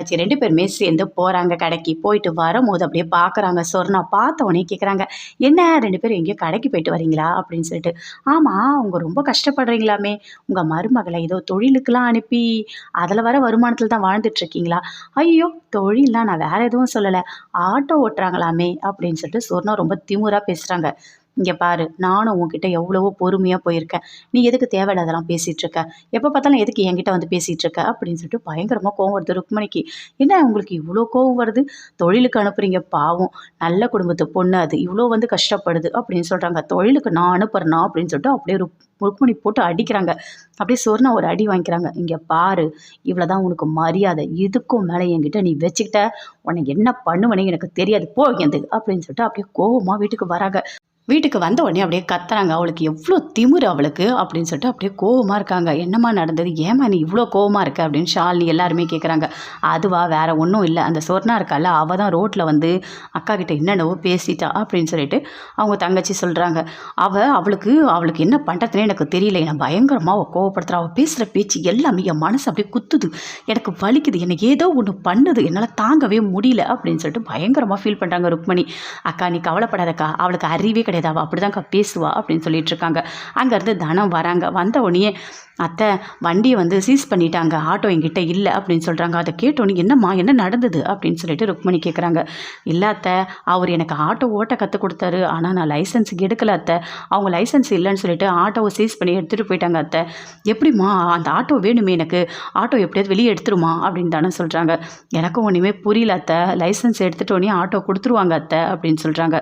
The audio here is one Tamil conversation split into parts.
சரி 2 பேருமே சேர்ந்து போகிறாங்க கடைக்கு. போயிட்டு வரும்போது அப்படியே பார்க்குறாங்க. சொர்ணா பார்த்த உடனே கேட்குறாங்க, "என்ன 2 பேரும் எங்கேயோ கடைக்கு போயிட்டு வரீங்களா?" அப்படின்னு சொல்லிட்டு. "ஆமா, அவங்க ரொம்ப கஷ்டப்படுறீங்களாமே! உங்க மருமகள ஏதோ தொழிலுக்குலாம் அனுப்பி, அதில வர வருமானத்தில தான் வாழ்ந்துட்டு இருக்கீங்களா?" "ஐயய்யோ! தொழில்லாம் நான் வேற எதுவும் சொல்லல. ஆட்டோ ஓட்டுறாங்களாமே!" அப்படின்னு சொல்லிட்டு சொர்ணா ரொம்ப திமிரா பேசுறாங்க. "இங்க பாரு, நானும் உன்கிட்ட எவ்வளவோ பொறுமையா போயிருக்கேன். நீ எதுக்கு தேவையில்லாதெல்லாம் பேசிட்டு இருக்க? எப்ப பார்த்தாலும் எதுக்கு என்கிட்ட வந்து பேசிட்டு இருக்க?" அப்படின்னு சொல்லிட்டு பயங்கரமா கோவம் வருது ருக்மணிக்கு. "என்ன உங்களுக்கு இவ்ளோ கோவம் வருது? தொழிலுக்கு அனுப்புறீங்க பாவம். நல்ல குடும்பத்து பொண்ணு அது. இவ்ளோ வந்து கஷ்டப்படுது." அப்படின்னு சொல்றாங்க. "தொழிலுக்கு நான் அனுப்புறேனா?" அப்படின்னு சொல்லிட்டு அப்படியே ருக்மணி போட்டு அடிக்கிறாங்க. அப்படியே சொர்ணா ஒரு அடி வாங்கிக்கிறாங்க. "இங்க பாரு, இவ்வளோ தான் உனக்கு மரியாதை. இதுக்கும் மேல என்கிட்ட நீ வச்சுக்கிட்ட, உன்னை என்ன பண்ணுவேன்னு எனக்கு தெரியாது. போ இங்கேருந்து." அப்படின்னு சொல்லிட்டு அப்படியே கோவமா வீட்டுக்கு வராங்க. வீட்டுக்கு வந்த உடனே அப்படியே கத்துறாங்க. அவளுக்கு எவ்ளோ திமிரு அவளுக்கு அப்படின்னு சொல்லிட்டு அப்படியே கோவமா இருக்காங்க. "என்னம்மா நடந்தது? ஏம்மா நீ இவ்ளோ கோவமா இருக்க?" அப்படின்னு ஷாலினி எல்லாருமே கேட்குறாங்க. "அதுவா வேற ஒண்ணும் இல்ல. அந்த சொர்ணா இருக்கால்ல, அவ தான் ரோட்ல வந்து அக்கா கிட்ட என்னென்னவோ பேசிட்டா" அப்படின்னு சொல்லிட்டு அவங்க தங்கச்சி சொல்றாங்க. அவளுக்கு என்ன பண்றதுன்னே எனக்கு தெரியல. என்ன பயங்கரமா அவ கோவப்படுத்துறா. அவ பேசுற பேச்சு எல்லாமே என் மனசு அப்படியே குத்துது. எனக்கு வலிக்குது. என்ன ஏதோ ஒண்ணு பண்ணுது. என்னால தாங்கவே முடியல அப்படின்னு சொல்லிட்டு பயங்கரமா ஃபீல் பண்றாங்க ருக்மணி. "அக்கா நீ கவலைப்படாதக்கா. அவளுக்கு அறிவே கிடையாது. அவ அப்படிதான்க்கா பேசுவா" அப்படின்னு சொல்லிட்டு இருக்காங்க. அங்கேருந்து தனம் வராங்க. வந்த உடனேயே, "அத்தை, வண்டியை வந்து சீஸ் பண்ணிட்டாங்க. ஆட்டோ என்கிட்ட இல்லை" அப்படின்னு சொல்கிறாங்க. அதை கேட்டோன்னே, "என்னம்மா என்ன நடந்தது?" அப்படின்னு சொல்லிட்டு ருக்மணி கேட்குறாங்க. "இல்லை அத்தை, அவர் எனக்கு ஆட்டோ ஓட்ட கற்றுக் கொடுத்தாரு. ஆனால் நான் லைசன்ஸுக்கு எடுக்கல அத்தை. அவங்க லைசன்ஸ் இல்லைன்னு சொல்லிட்டு ஆட்டோவை சீஸ் பண்ணி எடுத்துகிட்டு போயிட்டாங்க அத்தை." "எப்படிம்மா? அந்த ஆட்டோ வேணுமே எனக்கு. ஆட்டோ எப்படியாவது வெளியே எடுத்துருமா?" அப்படின்னு தானே சொல்கிறாங்க. "எனக்கும் ஒன்றுமே புரியல அத்தை. லைசன்ஸ் எடுத்துட்டோன்னே ஆட்டோ கொடுத்துருவாங்க அத்தை" அப்படின்னு சொல்கிறாங்க.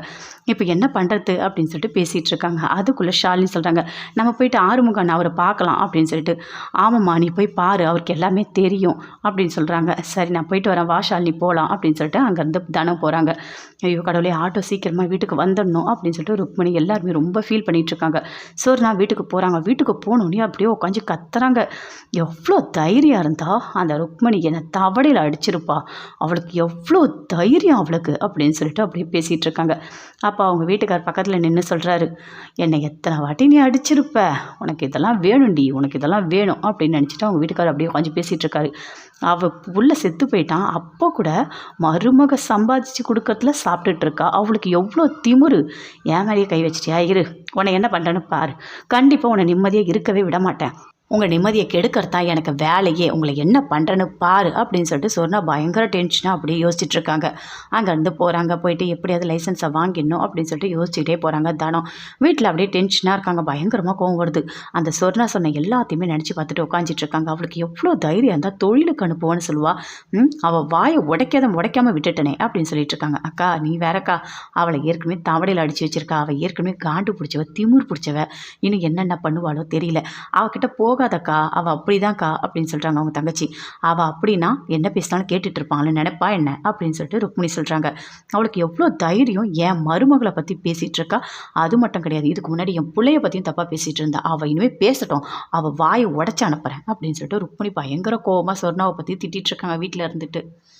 "இப்போ என்ன பண்ணுறது?" அப்படின்னு சொல்லிட்டு பேசிகிட்டு இருக்காங்க. அதுக்குள்ளே ஷாலினி சொல்கிறாங்க, "நம்ம போயிட்டு ஆறுமுகன் அவரை பார்க்கலாம்" அப்படின்னு சொல்லிட்டு. "ஆமாம்மா, நீ போய் பாரு. அவருக்கு எல்லாமே தெரியும்" அப்படின்னு சொல்கிறாங்க. "சரி, நான் போயிட்டு வரேன். வா ஷாலினி போகலாம்" அப்படின்னு சொல்லிட்டு அங்கேருந்து தனம் போகிறாங்க. "ஐயோ கடவுளே, ஆட்டோ சீக்கிரமாக வீட்டுக்கு வந்துடணும்" அப்படின்னு சொல்லிட்டு ருக்மணி எல்லாருமே ரொம்ப ஃபீல் பண்ணிகிட்ருக்காங்க. சொர்ணா வீட்டுக்கு போகிறாங்க. வீட்டுக்கு போனோடனே அப்படியே உட்காந்து கத்துறாங்க. எவ்வளோ தைரியம் இருந்தா அந்த ருக்மணி என்னை தவடையில் அடிச்சிருப்பா. அவளுக்கு எவ்வளோ தைரியம் அவளுக்கு அப்படின்னு சொல்லிட்டு அப்படியே பேசிகிட்டு இருக்காங்க. அப்போ அவங்க வீட்டுக்கார் பக்கத்தில் நின்று சொல்கிறாரு, "என்னை எத்தனை வாட்டி நீ அடிச்சிருப்ப, உனக்கு இதெல்லாம் வேணும்டி, உனக்கு இதெல்லாம் வேணும்" அப்படின்னு நினச்சிட்டு அவங்க வீட்டுக்கார் அப்படியே உட்காந்து பேசிகிட்டு இருக்காரு. புள்ள செத்து போயிட்டான். அப்போ கூட மருமக சம்பாதிச்சு கொடுக்கறதுல சாப்பிட்டுட்டு இருக்கா. அவளுக்கு எவ்வளோ திமிரு! என் மேலேயே கை வச்சிட்டியா? இரு, உன்னை என்ன பண்ணுறேன்னு பாரு. கண்டிப்பாக உன்னை நிம்மதியாக இருக்கவே விட மாட்டேன். உங்கள் நிம்மதியை கெடுக்கறதா எனக்கு வேலையே. உங்களை என்ன பண்ணுறேன்னு பாரு அப்படின்னு சொல்லிட்டு சொன்னா பயங்கர டென்ஷனாக அப்படியே யோசிச்சுட்டு இருக்காங்க. அங்கேருந்து போகிறாங்க. போயிட்டு எப்படியாவது லைசன்ஸை வாங்கிடணும் அப்படின்னு சொல்லிட்டு யோசிச்சுட்டே போகிறாங்க. தனம் வீட்டில் அப்படியே டென்ஷனாக இருக்காங்க. பயங்கரமாக கோவம் வருது. அந்த சொர்ணா சொன்ன எல்லாத்தையுமே நினச்சி பார்த்துட்டு உட்காந்துட்டு இருக்காங்க. அவளுக்கு எவ்வளோ தைரியம் இருந்தால் தொழிலுக்கு அனுப்புவான்னு சொல்லுவா. அவள் வாயை உடைக்காமல் விட்டுட்டனே அப்படின்னு சொல்லிட்டு இருக்காங்க. "அக்கா நீ வேறக்கா, அவளை ஏற்கனவே தவடையில் அடித்து வச்சிருக்கா. அவள் ஏற்கனவே காண்டு பிடிச்சவ, திமிர் பிடிச்சவ. இன்னும் என்னென்ன பண்ணுவாளோ தெரியல. அவகிட்ட போகாதக்கா, அவள் அப்படிதான்க்கா" அப்படின்னு சொல்கிறாங்க அவங்க தங்கச்சி. "அவள் அப்படின்னா என்ன பேசினாலும் கேட்டுட்டு இருப்பாங்கன்னு நினைப்பா என்ன?" அப்படின்னு சொல்லிட்டு ருக்மிணி சொல்கிறாங்க. "அவளுக்கு எவ்வளோ தைரியம்! என் மருமகளை பற்றி பேசிகிட்டு இருக்கா. அது மட்டும் கிடையாது, இதுக்கு முன்னாடி என் பிள்ளைய பற்றியும் தப்பாக பேசிகிட்டு இருந்தா. அவள் இனிமேல் பேசட்டும், அவள் வாயை உடச்சி அனுப்புகிறேன்" அப்படின்னு சொல்லிட்டு ருக்மிணி பயங்கர கோவமாக சொர்ணாவை பற்றி திட்டிகிட்டு இருக்காங்க வீட்டில் இருந்துட்டு.